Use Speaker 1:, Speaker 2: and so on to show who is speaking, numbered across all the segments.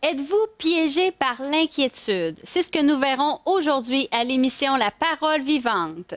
Speaker 1: Êtes-vous piégé par l'inquiétude? C'est ce que nous verrons aujourd'hui à l'émission La Parole vivante.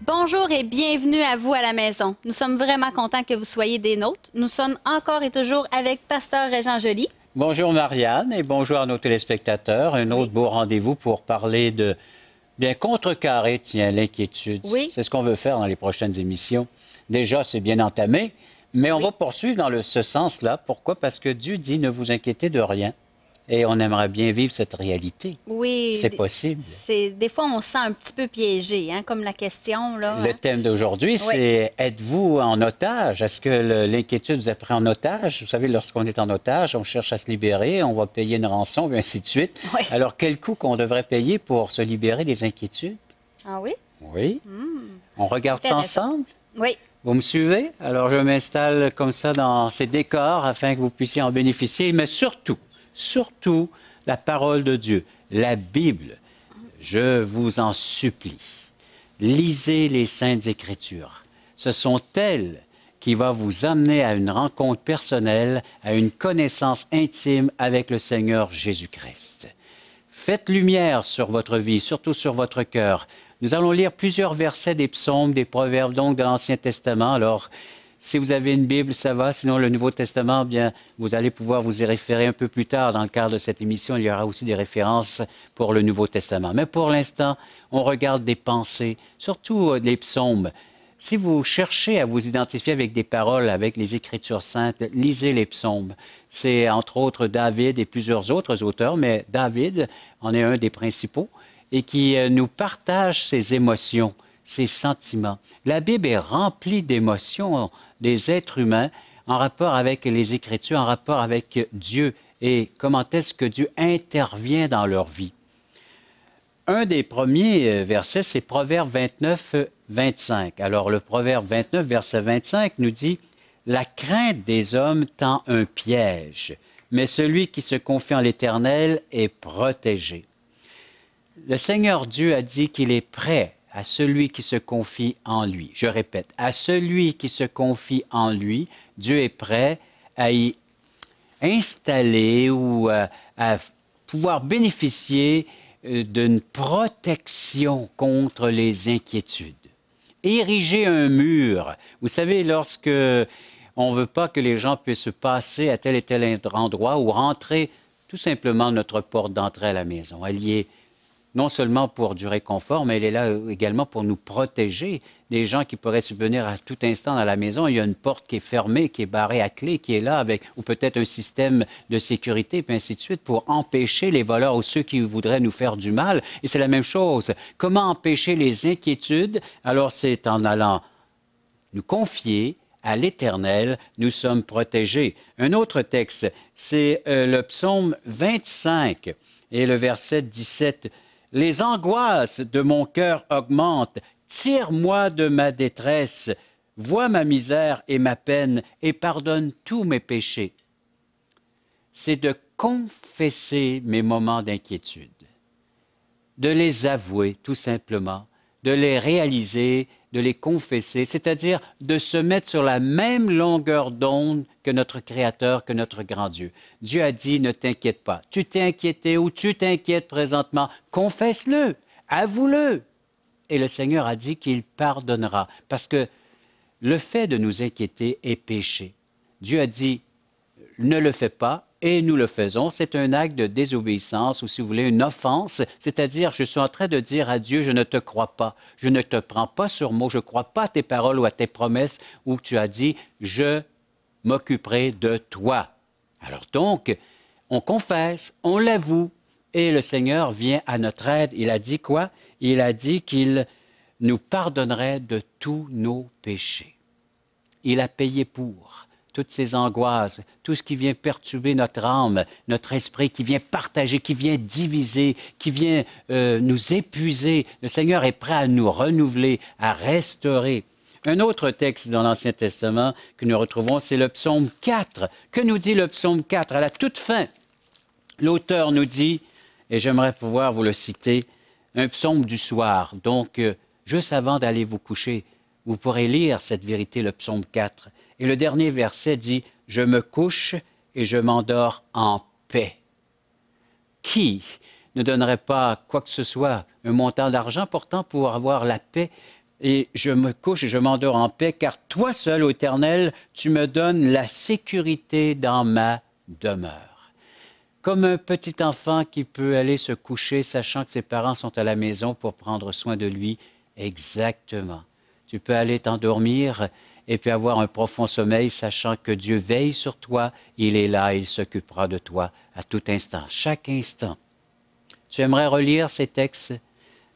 Speaker 1: Bonjour et bienvenue à vous à la maison. Nous sommes vraiment contents que vous soyez des nôtres. Nous sommes encore et toujours avec Pasteur Régent Joly.
Speaker 2: Bonjour Marianne et bonjour à nos téléspectateurs. Un autre beau rendez-vous pour parler de bien contrecarrer, l'inquiétude.
Speaker 1: Oui.
Speaker 2: C'est ce qu'on veut faire dans les prochaines émissions. Déjà, c'est bien entamé, mais on va poursuivre dans ce sens-là. Pourquoi? Parce que Dieu dit ne vous inquiétez de rien. Et on aimerait bien vivre cette réalité.
Speaker 1: Oui.
Speaker 2: C'est possible.
Speaker 1: Des fois, on se sent un petit peu piégé, hein, comme la question, là.
Speaker 2: Le thème d'aujourd'hui, c'est êtes-vous en otage? Est-ce que l'inquiétude vous a pris en otage? Vous savez, lorsqu'on est en otage, on cherche à se libérer, on va payer une rançon, et ainsi de suite.
Speaker 1: Oui.
Speaker 2: Alors, quel coût qu'on devrait payer pour se libérer des inquiétudes?
Speaker 1: Ah oui?
Speaker 2: Oui. On regarde ça ensemble?
Speaker 1: Oui.
Speaker 2: Vous me suivez? Alors, je m'installe comme ça dans ces décors afin que vous puissiez en bénéficier, mais surtout, la parole de Dieu, la Bible. Je vous en supplie, lisez les Saintes Écritures. Ce sont elles qui vont vous amener à une rencontre personnelle, à une connaissance intime avec le Seigneur Jésus-Christ. Faites lumière sur votre vie, surtout sur votre cœur. Nous allons lire plusieurs versets des psaumes, des proverbes, donc de l'Ancien Testament. Alors, si vous avez une Bible, ça va. Sinon, le Nouveau Testament, bien, vous allez pouvoir vous y référer un peu plus tard dans le cadre de cette émission. Il y aura aussi des références pour le Nouveau Testament. Mais pour l'instant, on regarde des pensées, surtout les psaumes. Si vous cherchez à vous identifier avec des paroles, avec les Écritures saintes, lisez les psaumes. C'est entre autres David et plusieurs autres auteurs, mais David en est un des principaux et qui nous partage ses émotions, ses sentiments. La Bible est remplie d'émotions des êtres humains en rapport avec les Écritures, en rapport avec Dieu et comment est-ce que Dieu intervient dans leur vie. Un des premiers versets, c'est Proverbe 29, 25. Alors, le Proverbe 29, verset 25 nous dit « La crainte des hommes tend un piège, mais celui qui se confie en l'Éternel est protégé. » Le Seigneur Dieu a dit qu'il est prêt à celui qui se confie en lui. Je répète, à celui qui se confie en lui, Dieu est prêt à y installer ou à pouvoir bénéficier d'une protection contre les inquiétudes. Ériger un mur. Vous savez, lorsque on ne veut pas que les gens puissent passer à tel et tel endroit ou rentrer tout simplement notre porte d'entrée à la maison. Elle y est non seulement pour du réconfort, mais elle est là également pour nous protéger des gens qui pourraient subvenir à tout instant dans la maison. Il y a une porte qui est fermée, qui est barrée à clé, qui est là avec, ou peut-être un système de sécurité, puis ainsi de suite, pour empêcher les voleurs ou ceux qui voudraient nous faire du mal. Et c'est la même chose. Comment empêcher les inquiétudes? Alors c'est en allant nous confier à l'Éternel, nous sommes protégés. Un autre texte, c'est le psaume 25 et le verset 17. Les angoisses de mon cœur augmentent. Tire-moi de ma détresse. Vois ma misère et ma peine et pardonne tous mes péchés. C'est de confesser mes moments d'inquiétude, de les avouer tout simplement, de les réaliser, de les confesser, c'est-à-dire de se mettre sur la même longueur d'onde que notre Créateur, que notre grand Dieu. Dieu a dit, ne t'inquiète pas. Tu t'es inquiété ou tu t'inquiètes présentement, confesse-le, avoue-le. Et le Seigneur a dit qu'il pardonnera, parce que le fait de nous inquiéter est péché. Dieu a dit, ne le fais pas, et nous le faisons. C'est un acte de désobéissance, ou si vous voulez, une offense, c'est-à-dire, je suis en train de dire à Dieu, je ne te crois pas, je ne te prends pas sur mot, je ne crois pas à tes paroles ou à tes promesses, où tu as dit, je m'occuperai de toi. Alors donc, on confesse, on l'avoue, et le Seigneur vient à notre aide. Il a dit quoi? Il a dit qu'il nous pardonnerait de tous nos péchés. Il a payé pour toutes ces angoisses, tout ce qui vient perturber notre âme, notre esprit, qui vient partager, qui vient diviser, qui vient nous épuiser. Le Seigneur est prêt à nous renouveler, à restaurer. Un autre texte dans l'Ancien Testament que nous retrouvons, c'est le psaume 4. Que nous dit le psaume 4? À la toute fin, l'auteur nous dit, et j'aimerais pouvoir vous le citer, un psaume du soir. Donc, juste avant d'aller vous coucher, vous pourrez lire cette vérité, le psaume 4. Et le dernier verset dit, « Je me couche et je m'endors en paix. » Qui ne donnerait pas quoi que ce soit, un montant d'argent pourtant pour avoir la paix? Et je me couche et je m'endors en paix, car toi seul, ô Éternel, tu me donnes la sécurité dans ma demeure. Comme un petit enfant qui peut aller se coucher sachant que ses parents sont à la maison pour prendre soin de lui, exactement. Tu peux aller t'endormir et puis avoir un profond sommeil, sachant que Dieu veille sur toi, il est là, il s'occupera de toi à tout instant, chaque instant. Tu aimerais relire ces textes?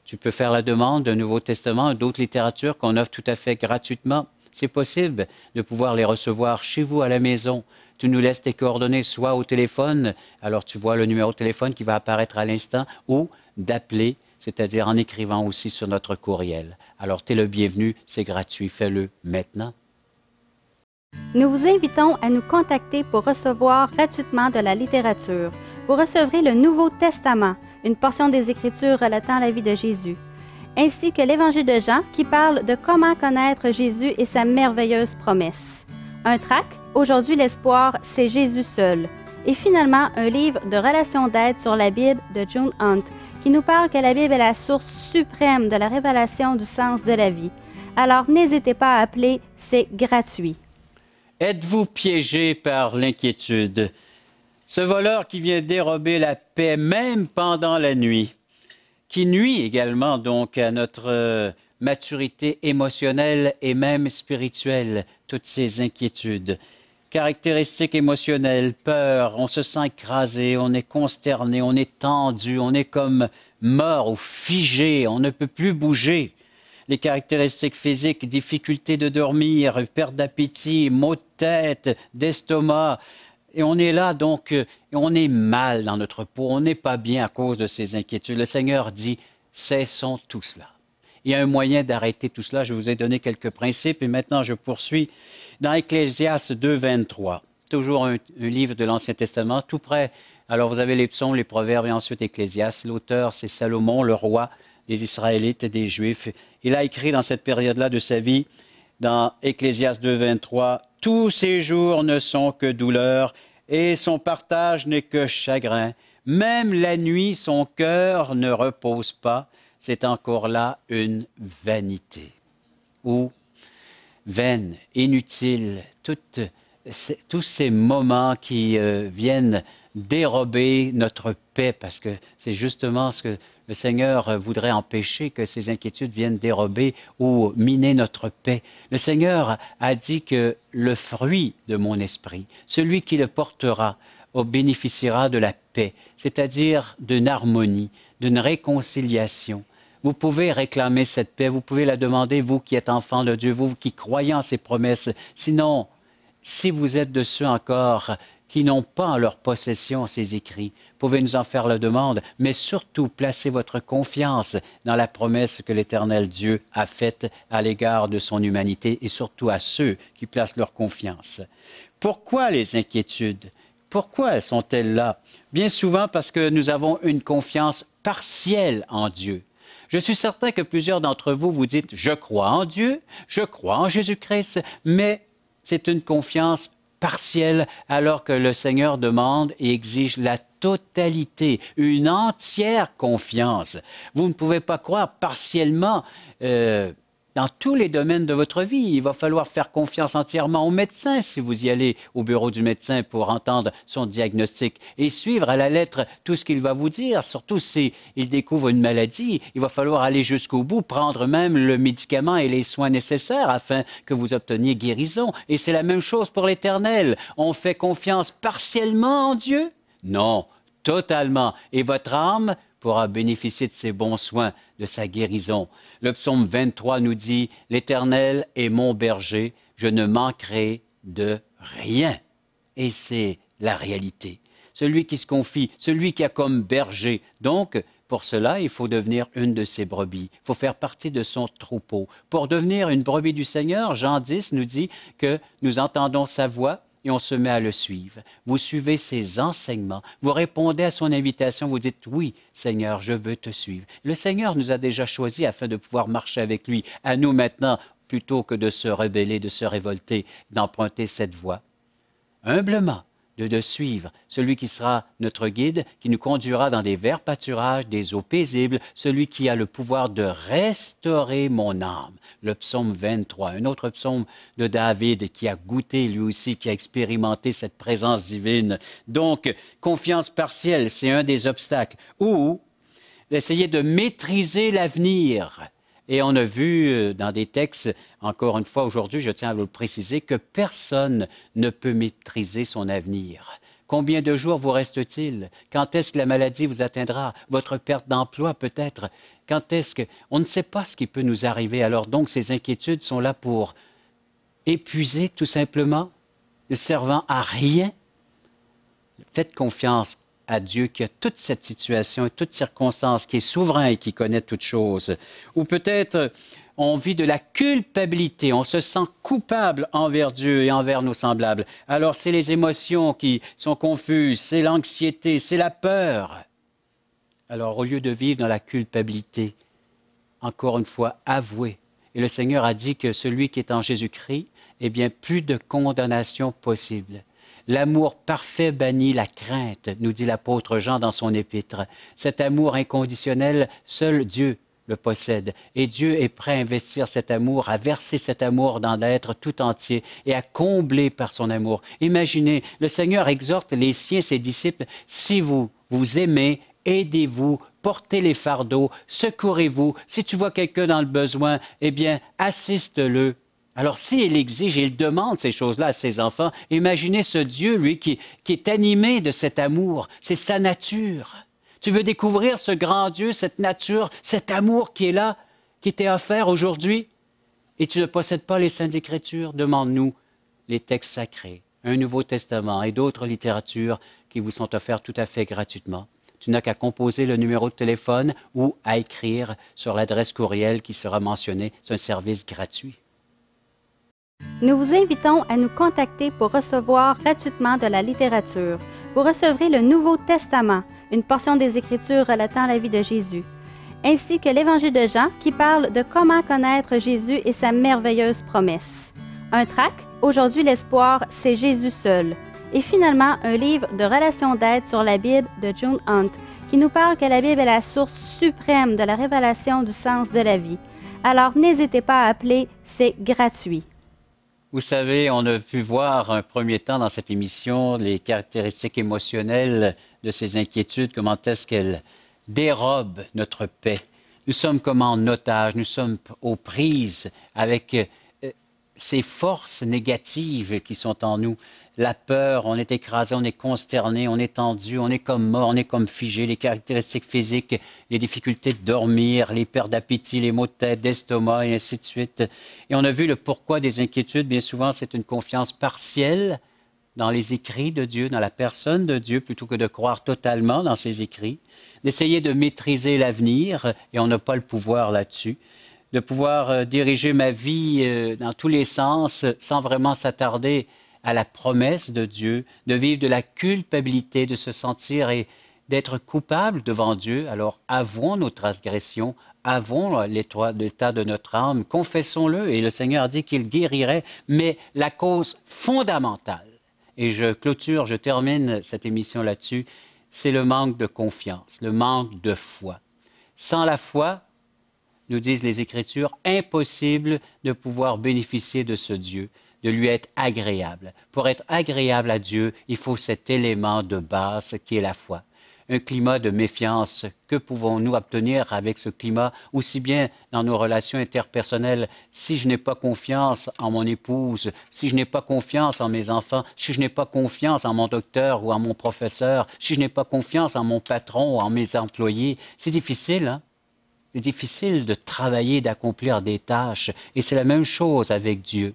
Speaker 2: Tu peux faire la demande d'un Nouveau Testament, d'autres littératures qu'on offre tout à fait gratuitement. C'est possible de pouvoir les recevoir chez vous à la maison. Tu nous laisses tes coordonnées soit au téléphone, alors tu vois le numéro de téléphone qui va apparaître à l'instant, ou d'appeler, c'est-à-dire en écrivant aussi sur notre courriel. Alors, tu es le bienvenu, c'est gratuit, fais-le maintenant.
Speaker 1: Nous vous invitons à nous contacter pour recevoir gratuitement de la littérature. Vous recevrez le Nouveau Testament, une portion des Écritures relatant la vie de Jésus, ainsi que l'Évangile de Jean qui parle de comment connaître Jésus et sa merveilleuse promesse. Un tract, Aujourd'hui l'espoir, c'est Jésus seul. Et finalement, un livre de relations d'aide sur la Bible de June Hunt, qui nous parle que la Bible est la source suprême de la révélation du sens de la vie. Alors n'hésitez pas à appeler, c'est gratuit.
Speaker 2: Êtes-vous piégé par l'inquiétude? Ce voleur qui vient dérober la paix même pendant la nuit, qui nuit également donc à notre maturité émotionnelle et même spirituelle, toutes ces inquiétudes. Caractéristiques émotionnelles, peur, on se sent écrasé, on est consterné, on est tendu, on est comme mort ou figé, on ne peut plus bouger. Les caractéristiques physiques, difficulté de dormir, perte d'appétit, maux de tête, d'estomac. Et on est là donc, on est mal dans notre peau, on n'est pas bien à cause de ces inquiétudes. Le Seigneur dit, cessons tout cela. Il y a un moyen d'arrêter tout cela. Je vous ai donné quelques principes et maintenant je poursuis. Dans Ecclésiaste 2, 23, toujours un livre de l'Ancien Testament, tout près. Alors vous avez les psaumes, les proverbes et ensuite Ecclésiaste. L'auteur, c'est Salomon, le roi des Israélites et des Juifs. Il a écrit dans cette période-là de sa vie, dans Ecclésiaste 2, 23, « Tous ses jours ne sont que douleur et son partage n'est que chagrin. Même la nuit, son cœur ne repose pas. C'est encore là une vanité. » Ou vaine, inutile, tous ces moments qui viennent dérober notre paix, parce que c'est justement ce que le Seigneur voudrait empêcher, que ces inquiétudes viennent dérober ou miner notre paix. Le Seigneur a dit que le fruit de mon esprit, celui qui le portera, bénéficiera de la paix, c'est-à-dire d'une harmonie, d'une réconciliation. Vous pouvez réclamer cette paix, vous pouvez la demander, vous qui êtes enfant de Dieu, vous qui croyez en ses promesses. Sinon, si vous êtes de ceux encore qui n'ont pas en leur possession ces écrits, vous pouvez nous en faire la demande, mais surtout placez votre confiance dans la promesse que l'Éternel Dieu a faite à l'égard de son humanité et surtout à ceux qui placent leur confiance. Pourquoi les inquiétudes? Pourquoi sont-elles là? Bien souvent parce que nous avons une confiance partielle en Dieu. Je suis certain que plusieurs d'entre vous vous dites « Je crois en Dieu, je crois en Jésus-Christ », mais c'est une confiance partielle alors que le Seigneur demande et exige la totalité, une entière confiance. Vous ne pouvez pas croire partiellement dans tous les domaines de votre vie. Il va falloir faire confiance entièrement au médecin si vous y allez au bureau du médecin pour entendre son diagnostic et suivre à la lettre tout ce qu'il va vous dire. Surtout s'il découvre une maladie, il va falloir aller jusqu'au bout, prendre même le médicament et les soins nécessaires afin que vous obteniez guérison. Et c'est la même chose pour l'Éternel. On fait confiance partiellement en Dieu? Non, totalement. Et votre âme, pourra bénéficier de ses bons soins, de sa guérison. Le psaume 23 nous dit « L'Éternel est mon berger, je ne manquerai de rien. » Et c'est la réalité. Celui qui se confie, celui qui a comme berger. Donc, pour cela, il faut devenir une de ses brebis. Il faut faire partie de son troupeau. Pour devenir une brebis du Seigneur, Jean 10 nous dit que nous entendons sa voix et on se met à le suivre. Vous suivez ses enseignements, vous répondez à son invitation, vous dites « Oui, Seigneur, je veux te suivre ». Le Seigneur nous a déjà choisis afin de pouvoir marcher avec lui. À nous maintenant, plutôt que de se rebeller, de se révolter, d'emprunter cette voie. Humblement, de suivre celui qui sera notre guide, qui nous conduira dans des verts pâturages, des eaux paisibles, celui qui a le pouvoir de restaurer mon âme. Le psaume 23, un autre psaume de David qui a goûté lui aussi, qui a expérimenté cette présence divine. Donc, confiance partielle, c'est un des obstacles. Ou d'essayer de maîtriser l'avenir. Et on a vu dans des textes, encore une fois aujourd'hui, je tiens à vous le préciser, que personne ne peut maîtriser son avenir. Combien de jours vous reste-t-il? Quand est-ce que la maladie vous atteindra? Votre perte d'emploi peut-être? Quand est-ce que... On ne sait pas ce qui peut nous arriver. Alors donc, ces inquiétudes sont là pour épuiser tout simplement, ne servant à rien. Faites confiance à Dieu qui a toute cette situation et toute circonstance, qui est souverain et qui connaît toutes choses. Ou peut-être on vit de la culpabilité, on se sent coupable envers Dieu et envers nos semblables. Alors c'est les émotions qui sont confuses, c'est l'anxiété, c'est la peur. Alors au lieu de vivre dans la culpabilité, encore une fois, avouez. Et le Seigneur a dit que celui qui est en Jésus-Christ, eh bien, plus de condamnation possible. L'amour parfait bannit la crainte, nous dit l'apôtre Jean dans son épître. Cet amour inconditionnel, seul Dieu le possède. Et Dieu est prêt à investir cet amour, à verser cet amour dans l'être tout entier et à combler par son amour. Imaginez, le Seigneur exhorte les siens, ses disciples, si vous vous aimez, aidez-vous, portez les fardeaux, secourez-vous. Si tu vois quelqu'un dans le besoin, eh bien, assiste-le. Alors, si il exige et il demande ces choses-là à ses enfants, imaginez ce Dieu, lui, qui est animé de cet amour. C'est sa nature. Tu veux découvrir ce grand Dieu, cette nature, cet amour qui est là, qui t'est offert aujourd'hui, et tu ne possèdes pas les Saintes Écritures? Demande-nous les textes sacrés, un Nouveau Testament et d'autres littératures qui vous sont offertes tout à fait gratuitement. Tu n'as qu'à composer le numéro de téléphone ou à écrire sur l'adresse courriel qui sera mentionnée. C'est un service gratuit.
Speaker 1: Nous vous invitons à nous contacter pour recevoir gratuitement de la littérature. Vous recevrez le Nouveau Testament, une portion des Écritures relatant la vie de Jésus, ainsi que l'Évangile de Jean qui parle de comment connaître Jésus et sa merveilleuse promesse. Un tract, Aujourd'hui l'espoir, c'est Jésus seul. Et finalement, un livre de relations d'aide sur la Bible de June Hunt, qui nous parle que la Bible est la source suprême de la révélation du sens de la vie. Alors n'hésitez pas à appeler, c'est gratuit.
Speaker 2: Vous savez, on a pu voir un premier temps dans cette émission les caractéristiques émotionnelles de ces inquiétudes, comment est-ce qu'elles dérobent notre paix. Nous sommes comme en otage, nous sommes aux prises avec ces forces négatives qui sont en nous. La peur, on est écrasé, on est consterné, on est tendu, on est comme mort, on est comme figé. Les caractéristiques physiques, les difficultés de dormir, les pertes d'appétit, les maux de tête, d'estomac et ainsi de suite. Et on a vu le pourquoi des inquiétudes. Bien souvent, c'est une confiance partielle dans les écrits de Dieu, dans la personne de Dieu, plutôt que de croire totalement dans ses écrits. D'essayer de maîtriser l'avenir, et on n'a pas le pouvoir là-dessus. De pouvoir diriger ma vie dans tous les sens sans vraiment s'attarder à la promesse de Dieu, de vivre de la culpabilité, de se sentir et d'être coupable devant Dieu. Alors avouons nos transgressions, avouons l'état de notre âme, confessons-le, et le Seigneur a dit qu'il guérirait, mais la cause fondamentale, et je termine cette émission là-dessus, c'est le manque de confiance, le manque de foi. Sans la foi, nous disent les Écritures, impossible de pouvoir bénéficier de ce Dieu, de lui être agréable. Pour être agréable à Dieu, il faut cet élément de base qui est la foi. un climat de méfiance. Que pouvons-nous obtenir avec ce climat, aussi bien dans nos relations interpersonnelles? Si je n'ai pas confiance en mon épouse, si je n'ai pas confiance en mes enfants, si je n'ai pas confiance en mon docteur ou en mon professeur, si je n'ai pas confiance en mon patron ou en mes employés, c'est difficile, hein? C'est difficile de travailler, d'accomplir des tâches. Et c'est la même chose avec Dieu.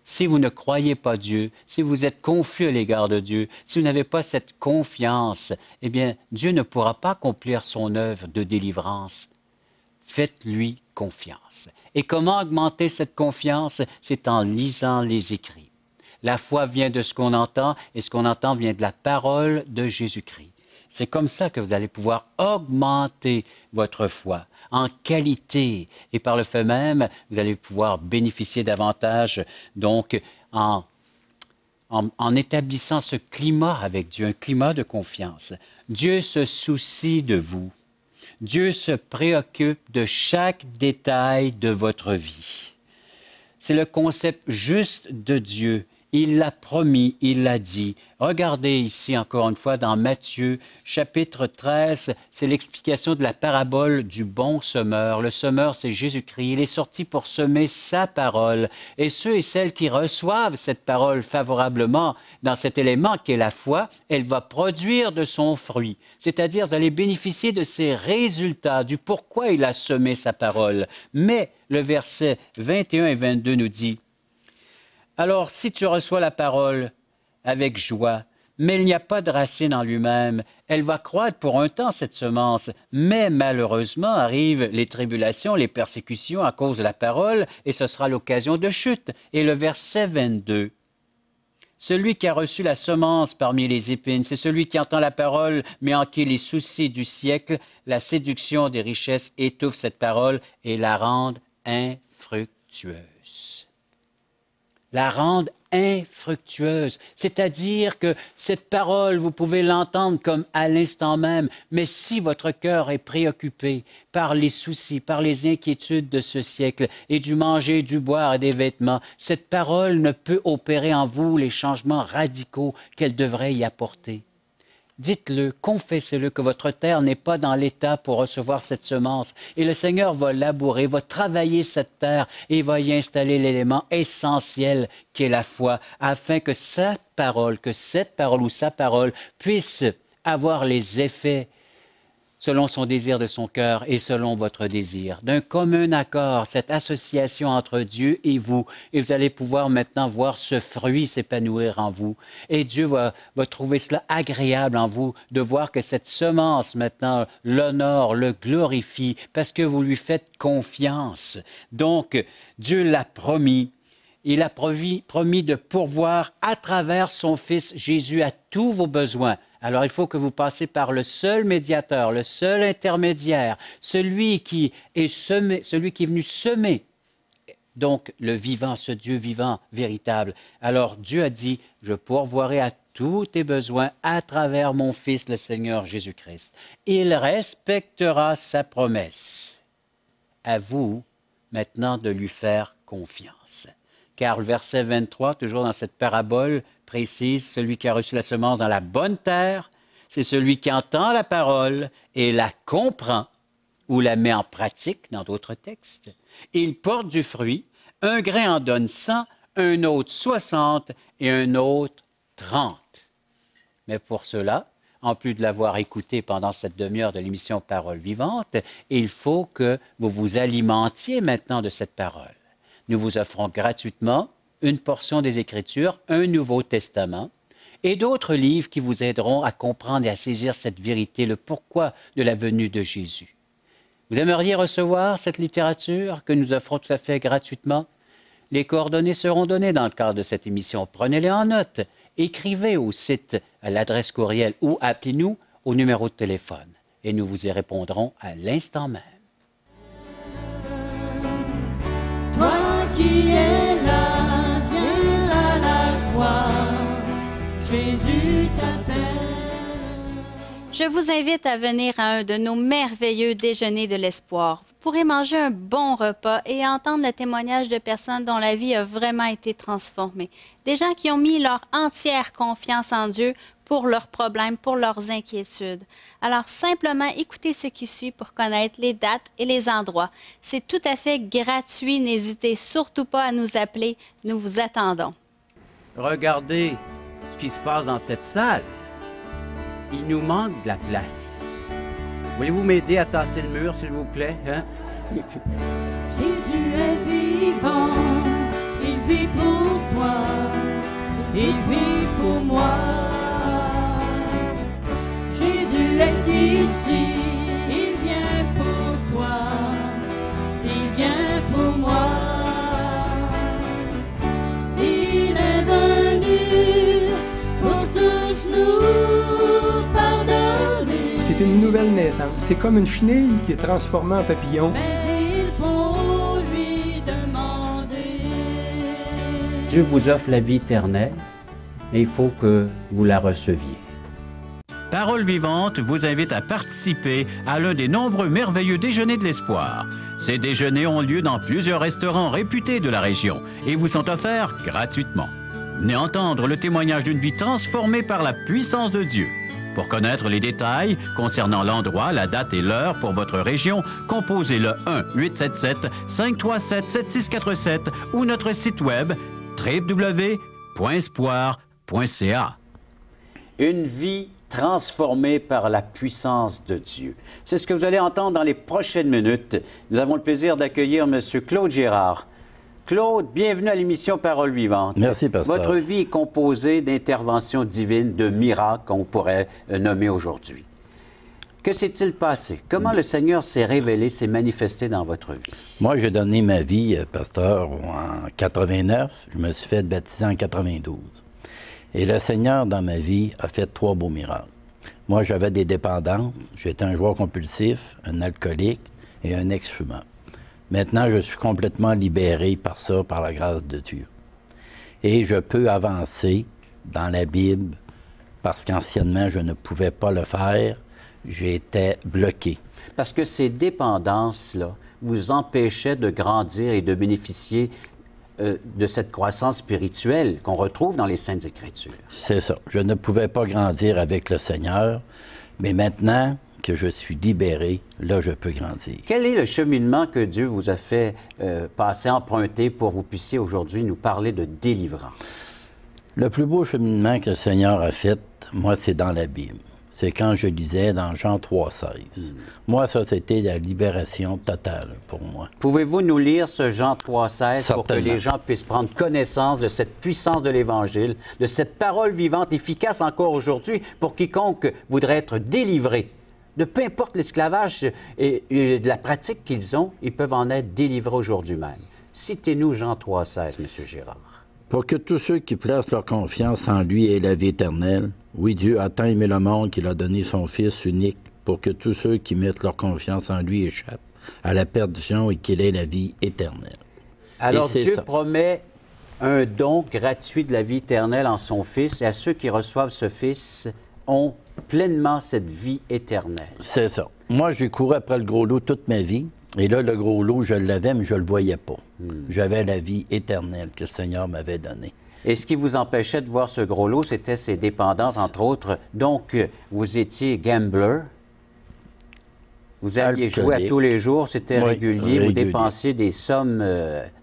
Speaker 2: Si vous ne croyez pas Dieu, si vous êtes confus à l'égard de Dieu, si vous n'avez pas cette confiance, eh bien, Dieu ne pourra pas accomplir son œuvre de délivrance. Faites-lui confiance. Et comment augmenter cette confiance? C'est en lisant les Écrits. La foi vient de ce qu'on entend, et ce qu'on entend vient de la parole de Jésus-Christ. C'est comme ça que vous allez pouvoir augmenter votre foi en qualité. Et par le fait même, vous allez pouvoir bénéficier davantage, donc, en établissant ce climat avec Dieu, un climat de confiance. Dieu se soucie de vous. Dieu se préoccupe de chaque détail de votre vie. C'est le concept juste de Dieu. Il l'a promis, il l'a dit. Regardez ici encore une fois dans Matthieu, chapitre 13, c'est l'explication de la parabole du bon semeur. Le semeur, c'est Jésus-Christ. Il est sorti pour semer sa parole. Et ceux et celles qui reçoivent cette parole favorablement dans cet élément qu'est la foi, elle va produire de son fruit. C'est-à-dire, vous allez bénéficier de ses résultats, du pourquoi il a semé sa parole. Mais le verset 21 et 22 nous dit, alors, si tu reçois la parole avec joie, mais il n'y a pas de racine en lui-même, elle va croître pour un temps, cette semence, mais malheureusement arrivent les tribulations, les persécutions à cause de la parole, et ce sera l'occasion de chute. Et le verset 22, celui qui a reçu la semence parmi les épines, c'est celui qui entend la parole, mais en qui les soucis du siècle, la séduction des richesses étouffent cette parole et la rendent infructueuse. La rendre infructueuse. C'est-à-dire que cette parole, vous pouvez l'entendre comme à l'instant même, mais si votre cœur est préoccupé par les soucis, par les inquiétudes de ce siècle et du manger, du boire et des vêtements, cette parole ne peut opérer en vous les changements radicaux qu'elle devrait y apporter. Dites-le, confessez-le que votre terre n'est pas dans l'état pour recevoir cette semence. Et le Seigneur va labourer, va travailler cette terre et va y installer l'élément essentiel qui est la foi, afin que cette parole ou sa parole puisse avoir les effets selon son désir de son cœur et selon votre désir. D'un commun accord, cette association entre Dieu et vous allez pouvoir maintenant voir ce fruit s'épanouir en vous. Et Dieu va trouver cela agréable en vous, de voir que cette semence maintenant l'honore, le glorifie, parce que vous lui faites confiance. Donc, Dieu l'a promis. Il a promis de pourvoir à travers son Fils Jésus à tous vos besoins. Alors il faut que vous passiez par le seul médiateur, le seul intermédiaire, celui qui est venu semer, donc le vivant, ce Dieu vivant, véritable. Alors Dieu a dit, je pourvoirai à tous tes besoins à travers mon Fils, le Seigneur Jésus-Christ. Il respectera sa promesse. À vous maintenant de lui faire confiance. Car le verset 23, toujours dans cette parabole, précise, celui qui a reçu la semence dans la bonne terre, c'est celui qui entend la parole et la comprend ou la met en pratique dans d'autres textes. Il porte du fruit, un grain en donne 100, un autre 60 et un autre 30. Mais pour cela, en plus de l'avoir écouté pendant cette demi-heure de l'émission Parole vivante, il faut que vous vous alimentiez maintenant de cette parole. Nous vous offrons gratuitement une portion des Écritures, un Nouveau Testament, et d'autres livres qui vous aideront à comprendre et à saisir cette vérité, le pourquoi de la venue de Jésus. Vous aimeriez recevoir cette littérature que nous offrons tout à fait gratuitement? Les coordonnées seront données dans le cadre de cette émission. Prenez-les en note. Écrivez au site, à l'adresse courriel ou appelez-nous au numéro de téléphone et nous vous y répondrons à l'instant même.
Speaker 3: Toi qui es là, viens à la croix, Jésus t'appelle.
Speaker 1: Je vous invite à venir à un de nos merveilleux déjeuners de l'espoir. Vous pourrez manger un bon repas et entendre le témoignage de personnes dont la vie a vraiment été transformée. Des gens qui ont mis leur entière confiance en Dieu pour leurs problèmes, pour leurs inquiétudes. Alors, simplement écoutez ce qui suit pour connaître les dates et les endroits. C'est tout à fait gratuit. N'hésitez surtout pas à nous appeler. Nous vous attendons.
Speaker 2: Regardez ce qui se passe dans cette salle. Il nous manque de la place. Voulez-vous m'aider à tasser le mur, s'il vous plaît? Hein?
Speaker 3: Jésus est vivant, il vit pour toi, il vit pour moi. Jésus est ici, il vient pour toi, il vient pour moi. Il est venu pour tous nous pardonner.
Speaker 4: C'est une nouvelle naissance. C'est comme une chenille qui est transformée en papillon.
Speaker 3: Mais il faut lui demander.
Speaker 2: Dieu vous offre la vie éternelle, et il faut que vous la receviez. Parole vivante vous invite à participer à l'un des nombreux merveilleux déjeuners de l'espoir. Ces déjeuners ont lieu dans plusieurs restaurants réputés de la région et vous sont offerts gratuitement. Venez entendre le témoignage d'une vie transformée par la puissance de Dieu. Pour connaître les détails concernant l'endroit, la date et l'heure pour votre région, composez le 1-877-537-7647 ou notre site web www.espoir.ca. Une vie transformée par la puissance de Dieu. C'est ce que vous allez entendre dans les prochaines minutes. Nous avons le plaisir d'accueillir M. Claude Girard. Claude, bienvenue à l'émission Parole vivante.
Speaker 5: Merci, pasteur.
Speaker 2: Votre vie est composée d'interventions divines, de miracles qu'on pourrait nommer aujourd'hui. Que s'est-il passé? Comment le Seigneur s'est révélé, s'est manifesté dans votre vie?
Speaker 5: Moi, j'ai donné ma vie, pasteur, en 89. Je me suis fait baptiser en 92. Et le Seigneur, dans ma vie, a fait 3 beaux miracles. Moi, j'avais des dépendances. J'étais un joueur compulsif, un alcoolique et un ex-fumeur. Maintenant, je suis complètement libéré par ça, par la grâce de Dieu. Et je peux avancer dans la Bible parce qu'anciennement, je ne pouvais pas le faire. J'étais bloqué.
Speaker 2: Parce que ces dépendances-là vous empêchaient de grandir et de bénéficier de cette croissance spirituelle qu'on retrouve dans les Saintes Écritures.
Speaker 5: C'est ça. Je ne pouvais pas grandir avec le Seigneur, mais maintenant que je suis libéré, là, je peux grandir.
Speaker 2: Quel est le cheminement que Dieu vous a fait passer, emprunter pour que vous puissiez aujourd'hui nous parler de délivrance?
Speaker 5: Le plus beau cheminement que le Seigneur a fait, moi, c'est dans la Bible. C'est quand je lisais dans Jean 3,16. Moi, ça, c'était la libération totale pour moi.
Speaker 2: Pouvez-vous nous lire ce Jean 3,16 pour que
Speaker 5: Certainement.
Speaker 2: les gens puissent prendre connaissance de cette puissance de l'Évangile, de cette parole vivante, efficace encore aujourd'hui pour quiconque voudrait être délivré? De peu importe l'esclavage et de la pratique qu'ils ont, ils peuvent en être délivrés aujourd'hui même. Citez-nous Jean 3,16, M. Girard.
Speaker 5: Pour que tous ceux qui placent leur confiance en lui aient la vie éternelle, oui, Dieu a tant aimé le monde qu'il a donné son Fils unique pour que tous ceux qui mettent leur confiance en lui échappent à la perdition et qu'il ait la vie éternelle.
Speaker 2: Alors
Speaker 5: Et c'est
Speaker 2: Dieu
Speaker 5: ça.
Speaker 2: promet un don gratuit de la vie éternelle en son Fils, et à ceux qui reçoivent ce Fils ont pleinement cette vie éternelle.
Speaker 5: C'est ça. Moi, j'ai couru après le gros lot toute ma vie. Et là, le gros lot, je l'avais, mais je ne le voyais pas. J'avais la vie éternelle que le Seigneur m'avait donnée.
Speaker 2: Et ce qui vous empêchait de voir ce gros lot, c'était ses dépendances, entre autres. Donc, vous étiez gambler. Vous alliez jouer à
Speaker 5: Alcoolique.
Speaker 2: tous les jours, c'était
Speaker 5: Oui,
Speaker 2: régulier. Vous
Speaker 5: régulier.
Speaker 2: dépensiez des sommes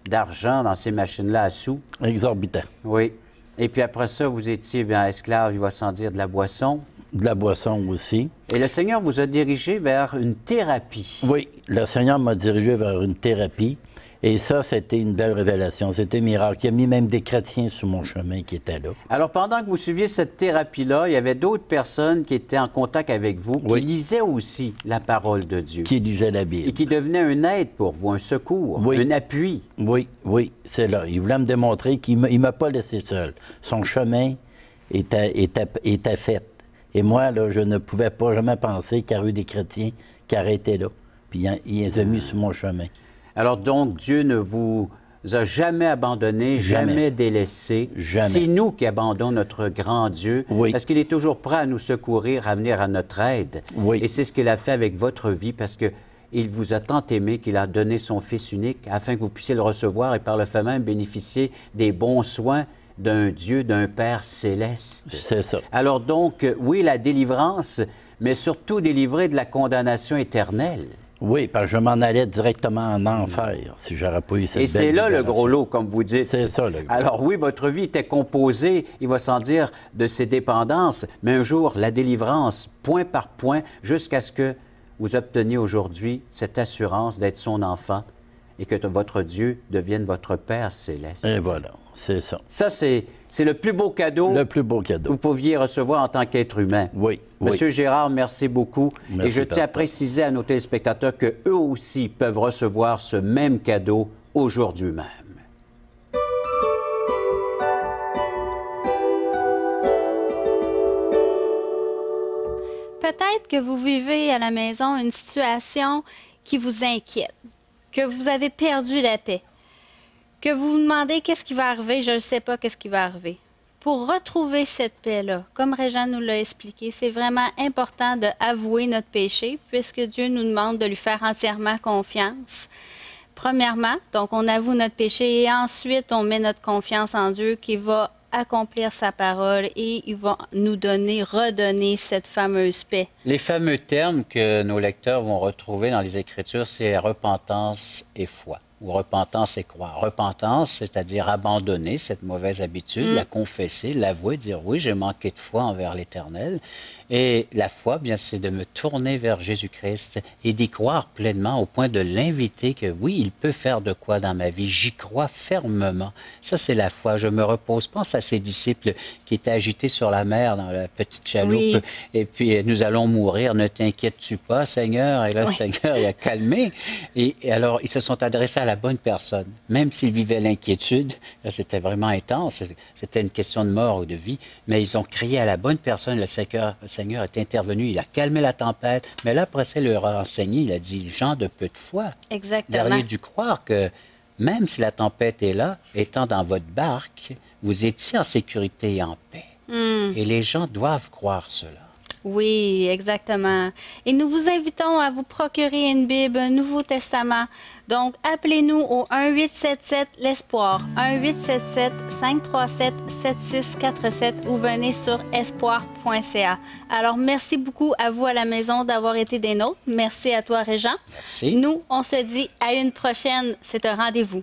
Speaker 2: d'argent dans ces machines-là à sous.
Speaker 5: Exorbitant.
Speaker 2: Oui. Et puis après ça, vous étiez bien esclave, il va sans dire, de la boisson.
Speaker 5: De la boisson aussi.
Speaker 2: Et le Seigneur vous a dirigé vers une thérapie.
Speaker 5: Oui, le Seigneur m'a dirigé vers une thérapie. Et ça, c'était une belle révélation. C'était un miracle. Il a mis même des chrétiens sur mon chemin qui étaient là.
Speaker 2: Alors, pendant que vous suiviez cette thérapie-là, il y avait d'autres personnes qui étaient en contact avec vous, qui
Speaker 5: Oui.
Speaker 2: lisaient aussi la parole de Dieu.
Speaker 5: Qui lisaient la
Speaker 2: Et
Speaker 5: Bible.
Speaker 2: qui devenaient un aide pour vous, un secours,
Speaker 5: Oui.
Speaker 2: un appui.
Speaker 5: Oui, oui, c'est là. Il voulait me démontrer qu'il ne m'a pas laissé seul. Son chemin était fait. Et moi, là, je ne pouvais pas jamais penser qu'il y aurait eu des chrétiens qui arrêtaient là. Puis il les a mis sur mon chemin.
Speaker 2: Alors donc, Dieu ne vous a jamais abandonné, jamais délaissé.
Speaker 5: Jamais.
Speaker 2: C'est nous qui abandonnons notre grand Dieu,
Speaker 5: Oui.
Speaker 2: parce qu'il est toujours prêt à nous secourir, à venir à notre aide.
Speaker 5: Oui.
Speaker 2: Et c'est ce qu'il a fait avec votre vie, parce que il vous a tant aimé qu'il a donné son Fils unique, afin que vous puissiez le recevoir et par le fait même bénéficier des bons soins d'un Dieu, d'un Père céleste.
Speaker 5: C'est ça.
Speaker 2: Alors donc, oui, la délivrance, mais surtout délivrer de la condamnation éternelle.
Speaker 5: Oui, parce que je m'en allais directement en enfer si j'aurais pas eu cette
Speaker 2: Et
Speaker 5: belle
Speaker 2: c'est là le
Speaker 5: libération.
Speaker 2: gros lot, comme vous dites.
Speaker 5: C'est ça, le gros
Speaker 2: Alors oui, votre vie était composée, il va sans dire, de ces dépendances, mais un jour, la délivrance, point par point, jusqu'à ce que vous obteniez aujourd'hui cette assurance d'être son enfant et que votre Dieu devienne votre Père céleste.
Speaker 5: Et voilà, c'est ça.
Speaker 2: Ça, c'est le plus beau cadeau
Speaker 5: Le plus beau
Speaker 2: que vous
Speaker 5: cadeau.
Speaker 2: pouviez recevoir en tant qu'être humain.
Speaker 5: Oui,
Speaker 2: Monsieur
Speaker 5: oui.
Speaker 2: Gérard, merci beaucoup.
Speaker 5: Merci,
Speaker 2: Et je tiens à
Speaker 5: pasteur.
Speaker 2: préciser à nos téléspectateurs qu'eux aussi peuvent recevoir ce même cadeau aujourd'hui même.
Speaker 1: Peut-être que vous vivez à la maison une situation qui vous inquiète, que vous avez perdu la paix, que vous vous demandez qu'est-ce qui va arriver, je ne sais pas qu'est-ce qui va arriver. Pour retrouver cette paix-là, comme Régent nous l'a expliqué, c'est vraiment important d'avouer notre péché, puisque Dieu nous demande de lui faire entièrement confiance. Premièrement, donc on avoue notre péché et ensuite on met notre confiance en Dieu qui va accomplir sa parole et il va nous redonner cette fameuse paix.
Speaker 2: Les fameux termes que nos lecteurs vont retrouver dans les Écritures, c'est repentance et foi, ou repentance et croire. Repentance, c'est-à-dire abandonner cette mauvaise habitude, la confesser, l'avouer, dire oui, j'ai manqué de foi envers l'Éternel. Et la foi, bien, c'est de me tourner vers Jésus-Christ et d'y croire pleinement au point de l'inviter que oui, il peut faire de quoi dans ma vie. J'y crois fermement. Ça, c'est la foi. Je me repose. Pense à ces disciples qui étaient agités sur la mer dans la petite chaloupe.
Speaker 1: Oui.
Speaker 2: Et puis, nous allons mourir. Ne t'inquiètes-tu pas, Seigneur? Et là,
Speaker 1: Oui.
Speaker 2: le Seigneur, il a calmé. Et alors, ils se sont adressés à la bonne personne. Même s'ils vivaient l'inquiétude, là, c'était vraiment intense. C'était une question de mort ou de vie. Mais ils ont crié à la bonne personne. Le Seigneur est intervenu, il a calmé la tempête, mais là, après ça, il leur a enseigné, il a dit, gens de peu de foi, vous
Speaker 1: Exactement.
Speaker 2: auriez dû croire que même si la tempête est là, étant dans votre barque, vous étiez en sécurité et en paix. Et les gens doivent croire cela.
Speaker 1: Oui, exactement. Et nous vous invitons à vous procurer une Bible, un Nouveau Testament. Donc, appelez-nous au 1-877 l'Espoir, 1-877-537-7647 ou venez sur espoir.ca. Alors, merci beaucoup à vous à la maison d'avoir été des nôtres. Merci à toi, Régent.
Speaker 2: Merci.
Speaker 1: Nous, on se dit à une prochaine. C'est un rendez-vous.